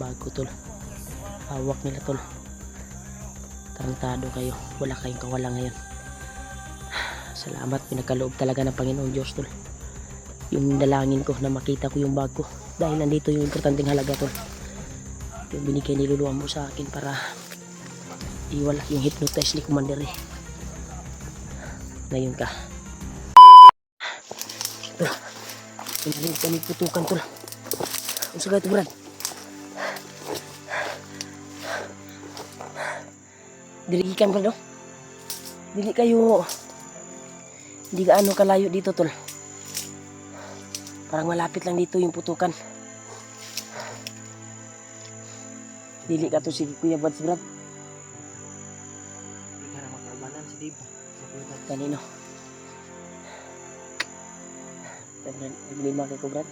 bago tol. Hawak nila tol. Tarantado kayo, wala kayong kawala ngayon. Salamat, pinagkaloob talaga ng Panginoon Diyos tol. Yung dalangin ko na makita ko yung bag ko, dahil nandito yung importanteng halaga tol, yung binigay ni Lulu Ambo sa akin para iwala yung hypnotize ni Commander eh. Ngayon ka tol, pinalig ka ni putukan tol. Ang sagay ito Brad, dirigikan Brad no? Dili kayo, hindi gaano kalayo dito tol. Parang malapit lang dito yung putukan. Dili ka to si Kuya Bads Brad. Hindi ka na makaubanan si Dave. Kanino? Brad, problema kay ko Brad.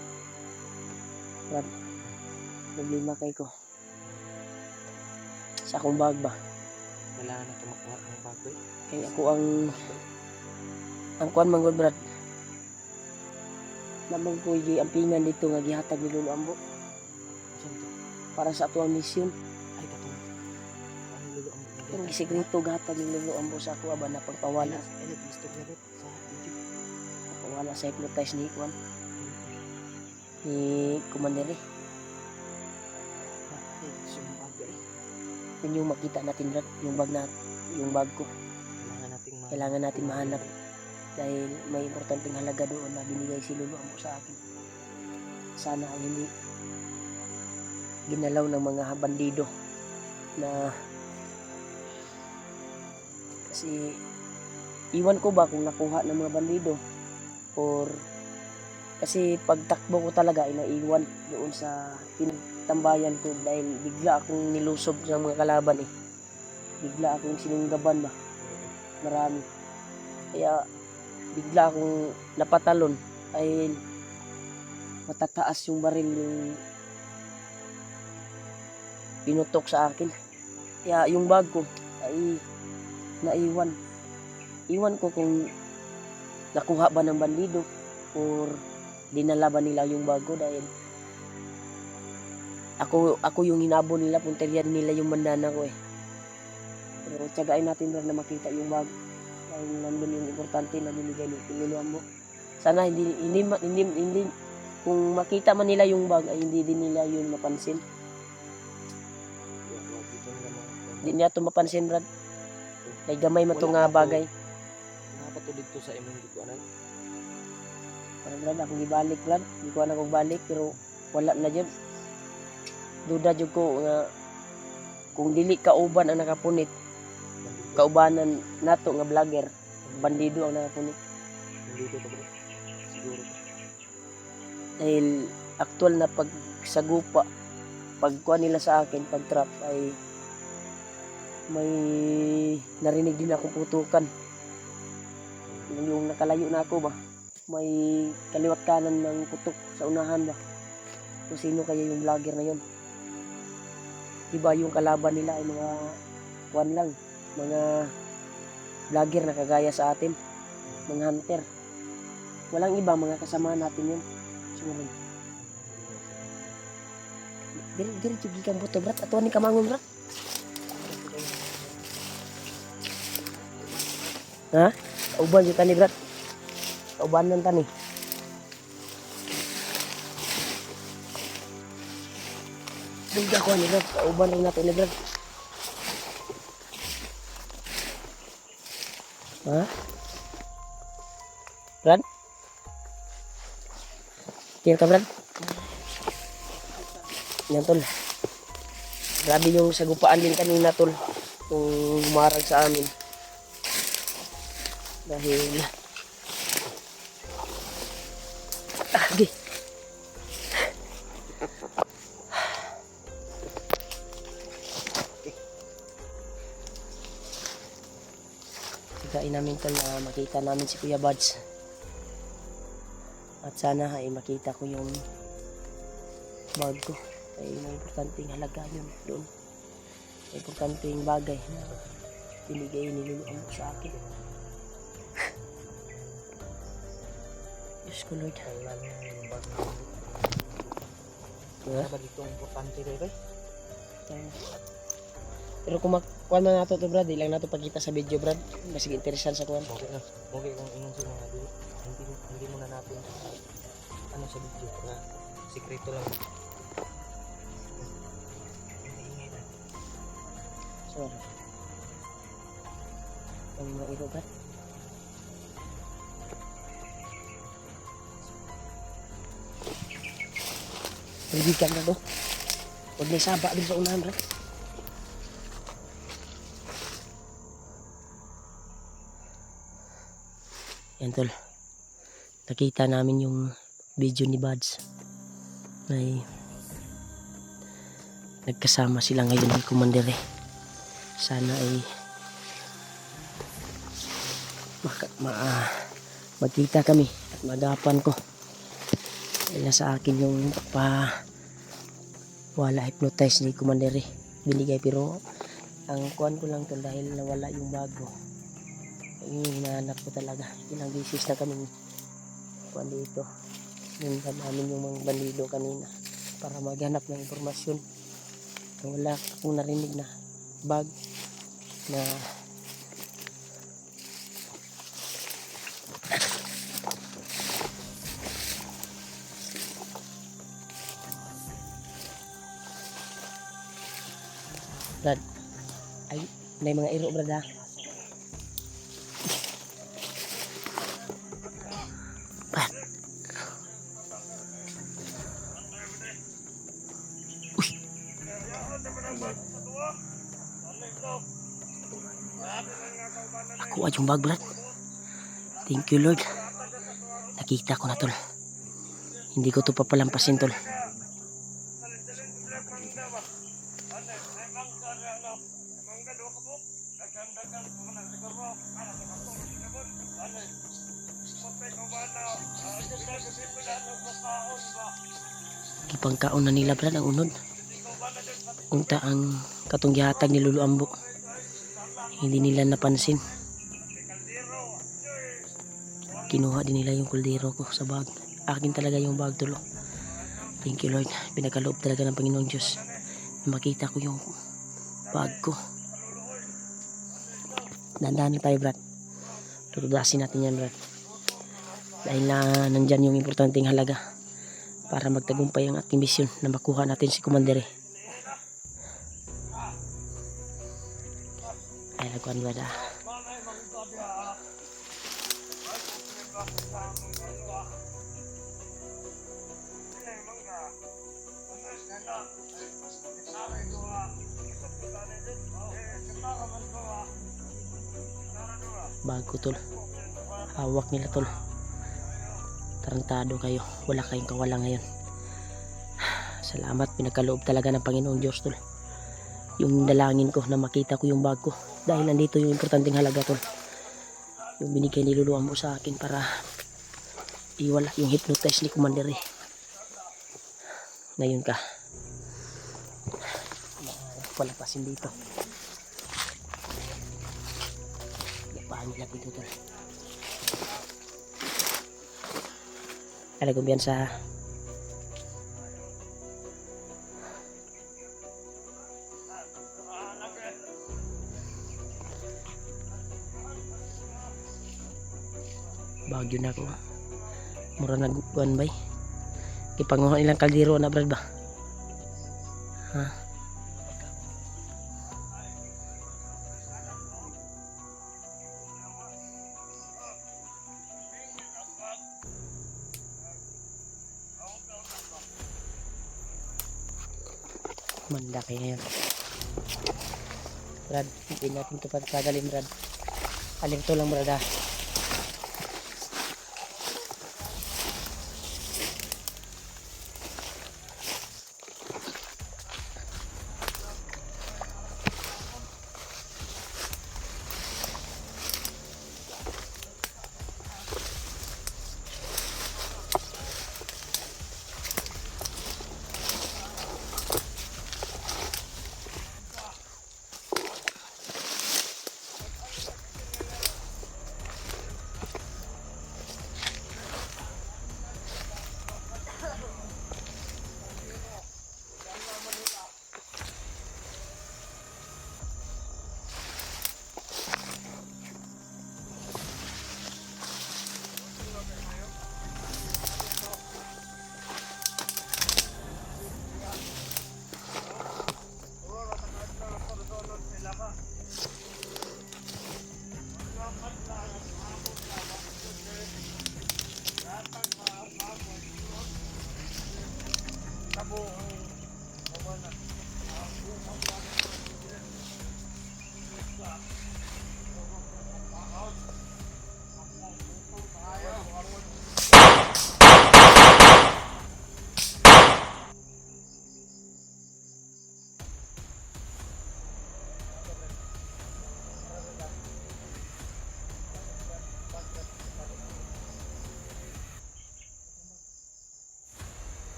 Brad, problema kay ko. Sa akong bag ba? Kailangan na tumakuha ng bago eh. Kaya ako ang kuan manggod Brad. Namang ko ampingan dito nga gihatag ni Lolo Ambo Saan to? para sa atuang misyon. Ay, katong. Ano Lolo ang mga Yung sikreto gihatag ni Lolo Ambo sa ako ba na pagpawala. Ay, gusto ko na sa YouTube. Pagpawala sa hypnotize ni kuan ni Commander eh. Ay, sumbaga eh. Yun yung makita natin Brad, yung bag ko. Kailangan natin mahanap dahil may importanteng halaga doon na binigay si Lolo Ambo sa akin. Sana ay hindi ginalaw ng mga bandido na, kasi iwan ko ba kung nakuha ng mga bandido or kasi pagtakbo ko talaga ay naiwan doon sa tambayan ko dahil bigla akong nilusob ng mga kalaban eh. Bigla akong sinunggaban ba, marami, kaya bigla akong napatalon ay matataas yung baril yung pinutok sa akin. Kaya yung bag ko ay naiwan. Iwan ko kung nakuha ba ng bandido or dinala ba nila yung bag ko dahil ako yung hinabol nila, punteriya nila yung mandana ko eh. Pero tiyagain natin na makita yung bag dahil nandun yung importante na binigay ni Lolo Ambo. Sana hindi kung makita man nila yung bag ay hindi din nila yun mapansin. Hindi niya ito mapansin Brad. Kay gamay man ito nga bagay. Nakapatulid to sa imong gikuanan. Parang Brad, akong ibalik Brad. Hindi ko na akong balik pero wala na dyan. Duda dyan ko nga kung dili kauban ang nakapunit, kaubanan nato nga vlogger, bandido ang nakapunit. Bandido ka bro? Siguro. Dahil aktual na pagsagupa, pagkuha nila sa akin, pag-trap ay may narinig din akong putukan. Yung nakalayo na ako ba, may kaliwat kanan ng putok sa unahan ba. Kung sino kaya yung vlogger na yun. Diba yung kalaban nila ay mga kuwan lang, mga vlogger na kagaya sa atin, mga hunter. Walang iba, mga kasama natin yun. Sumunod. Diri jugi kang buto Brad, atuan ni kamangon Brad. Ha? Kauban yung tani Brad. Kauban ng tani. Duga ko ni Brad, kauban rin natin ni Brad. Ha? Brad? Kaya ka Brad? Yan tol. Grabe yung sagupaan din kanina tol. Kung gumarag sa amin. Dahil di. Sigain namin tol na makita namin si Kuya Bads. At sana ay makita ko yung bag ko. Ay may importanteng halaga yun doon. May importanteng bagay na binigay ni Lolo Ambo sa akin. Diyos ko Lord. Kailan yung bag na. Ano ba dito ang importante rin? Pero kung kuan man nato to Brad, di lang nato pagkita sa video Brad. Basig interesan sa kuan. Okay na. Okay kung ingon si mga dili. Hindi muna natin ano sa video para sikreto lang. Ingay na. So, ang mga ito Brad. Pagdikan na to. Huwag may saba din sa unahan Brad. Yan tol. Nakita namin yung video ni Buds. May nagkasama sila ngayon ni Commander eh. Sana ay magkita kami at magapan ko. Dahil sa akin yung wala hypnotize ni Commander eh. Binigay pero ang kuhan ko lang tol dahil nawala yung bago. Yung hinahanap ko talaga. Ilang beses na kami kuhan dito. Nundan namin yung mga bandido kanina para maghanap ng impormasyon. Wala akong narinig na bag na Brad, ay, may mga iro Brad ha. Brad. Uy. Ako ay yung bag Brad. Thank you Lord. Nakita ko na tol. Hindi ko to papalampasin tol. Ipangkaon na nila Brad ang unod. Unta ang katong gihatag ni Lolo Ambo. Hindi nila napansin. Kinuha din nila yung kuldero ko sa bag. Akin talaga yung bag tulo. Thank you Lord. Pinagkaloob talaga ng Panginoon Diyos na makita ko yung bag ko. Dandahan na tayo Brad. Tutudasin natin yan Brad. Dahil na nandyan yung importanteng halaga para magtagumpay ang ating misyon na makuha natin si Commander. Ay nagkuhan Brad ah. Bago tol. Hawak nila tol. Tarantado kayo. Wala kayong kawala ngayon. Salamat. Pinagkaloob talaga ng Panginoong Diyos tol. Yung dalangin ko na makita ko yung bag ko. Dahil nandito yung importanteng halaga tol. Yung binigay ni Lolo Ambo sa akin para iwala yung hypnotize ni Commander eh. Ngayon ka. Palapasin dito. Paano nila dito tol. Alagong yan sa Bagyo na ko. Mura nagkuhan bay. Ipanguha ilang kaldero na Brad ba? Ha? Manda kaya yan Brad, hindi natin ito pagkagalin Brad. Alinto lang Brad ha.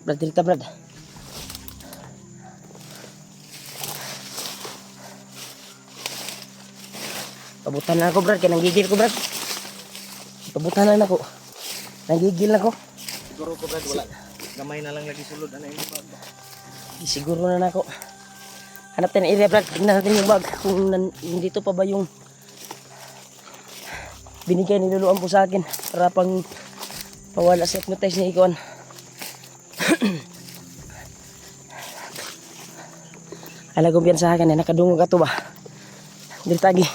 Brad, dito Brad. Pabutan na ako Brad, kaya nanggigil ko Brad. Pabutan na ako. Nanggigil na ako. Siguro ko Brad, wala. Gamay na lang lagi sulod. Ano yung bag? Siguro na ako. Hanap tayo ng area Brad, tingnan natin yung bag. Kung nandito pa ba yung binigay niluluan po sa akin para pang pawala sa hypnotize ni Ikuan. Alagom yan sa akin eh, nakadungog ka to ba? Dili tagi.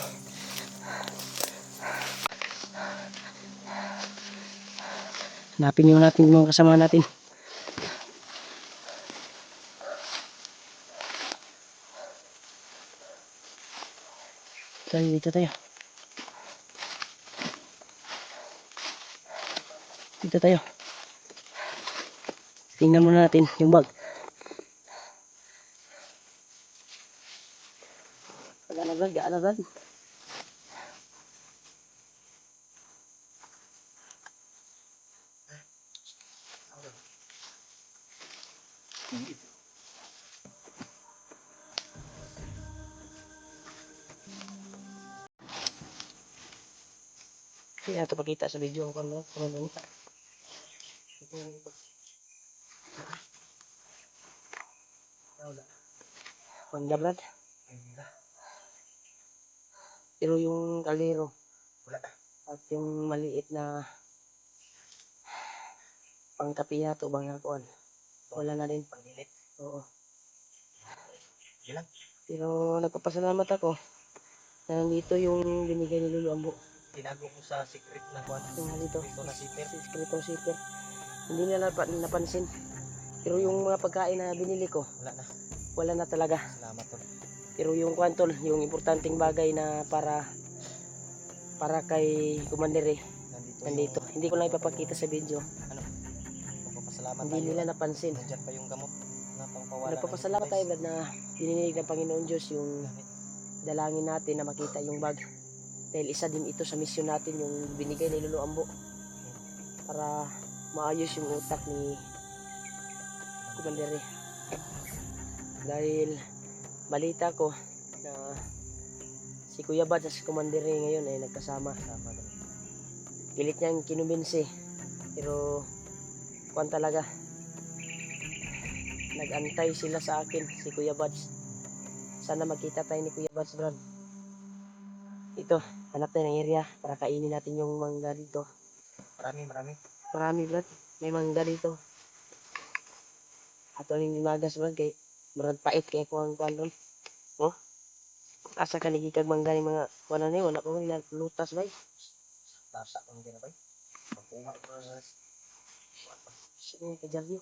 Hanapin yung natin yung mga kasama natin. Dito tayo. Dito tayo. Tingnan muna natin yung bag. Gaan na Brad. Kaya ito pakita sa video ko no. Wala Brad. Pero yung kalero Wala. at yung maliit na pangkapiya to bang kuan. Wala na din. Pangilit. Oo. Ilang? Pero nagpapasalamat ako na nandito yung binigay ni Lolo Ambo. Tinago ko sa secret na kuwan. Yung dito, Ito na siper. sikretong siper. Hindi nila napansin. Pero yung mga pagkain na binili ko, Wala na. wala na talaga. Salamat tol. Pero yung kwantol, yung importanteng bagay na para kay Commander nandito. Hindi ko lang ipapakita sa video. Ano? Magpapasalamat Hindi tayo. nila napansin. Nandiyan pa yung gamot na pangpawala. Nagpapasalamat tayo Brad na dininig ng Panginoon Diyos yung Gamit. dalangin natin na makita yung bag. Dahil isa din ito sa misyon natin yung binigay ni Lolo Ambo para maayos yung utak ni Commander. Dahil balita ko na si Kuya Bad at si Commander ngayon ay nagkasama. Tama lang. Pilit niyang kinumbinsi pero kuwan talaga nagantay sila sa akin si Kuya Bads. Sana makita tayo ni Kuya Bads Brad. Ito, hanap tayo ng area para kainin natin yung mangga dito. Marami. Marami Brad, may mangga dito. Ato ning magas Brad kay Brad pait kay kuang kuan ron. Oh, asa ka nagikag mangga ni mga kuan ni wala ko nila lutas bay. Tasa kung hindi na ba? Magkuha ko na. Sige kay Jaryo.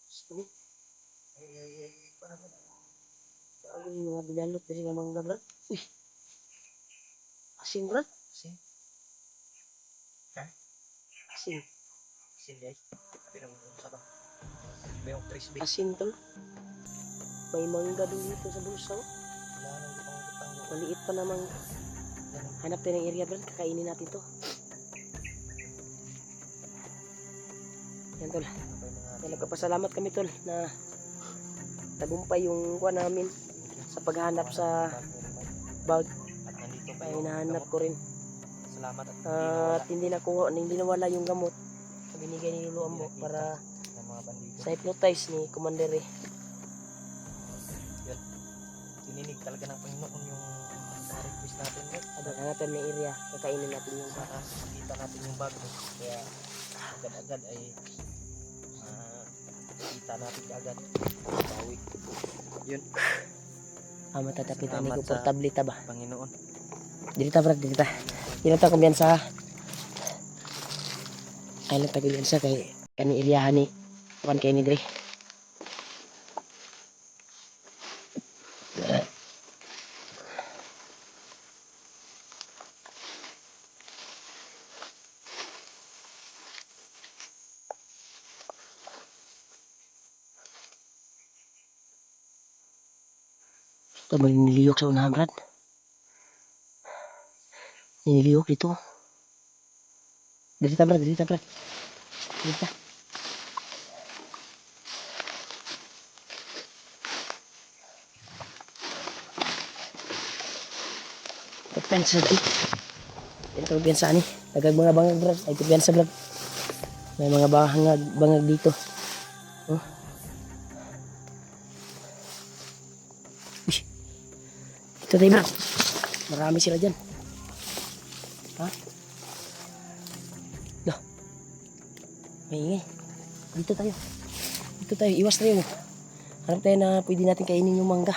Sige. Ano yung mga binalot dari ng mangga Brad? Uy. Asin Brad? Sin. Ha? Asin. Sin guys. Tapi nang sa ba? Bayong crispy. Asin tol. May mangga din dito sa bulsa. Oh. Wala nang gipang utang. Maliit pa namang hanap tayo ng area Brad, kakainin natin to. Yan tol. Kaya nagpapasalamat kami tol na tagumpay yung kuha namin sa paghanap sa bag. At nandito pa Ay yung nahanap gamot. ko rin. Salamat at At hindi nawala yung gamot na binigay ni Lolo Ambo para ng mga bandido. sa hypnotize ni Commander. Yun. Tininig talaga ng Panginoon yung request natin. Hanap tayo ng area, kakainin natin yung bag. Para makita natin yung bag. Kaya agad-agad ay kita natin agad. Bawi. Yun. Matatapitan ni Salamat sa komportable ta ba? Panginoon. Dito Brad, dito. Dito ta kumbiyansa. Ay lang tagilansa kay kani iliyahan ni kuan kay ni Dre. Ito ba niliyok sa unahan Brad? Niliyok dito. Dito Brad, dito Brad. Dito. Piyansa dai. Ito piyansa ni. Dagag mga bangag brad. Ay piyansa brad. May mga bangag dito. Oh. Uy. Ito tayo brad. Marami sila dyan. Ha? Lah. May ingay. Dito tayo. Iwas tayo. Harap tayo na pwede natin kainin yung mangga.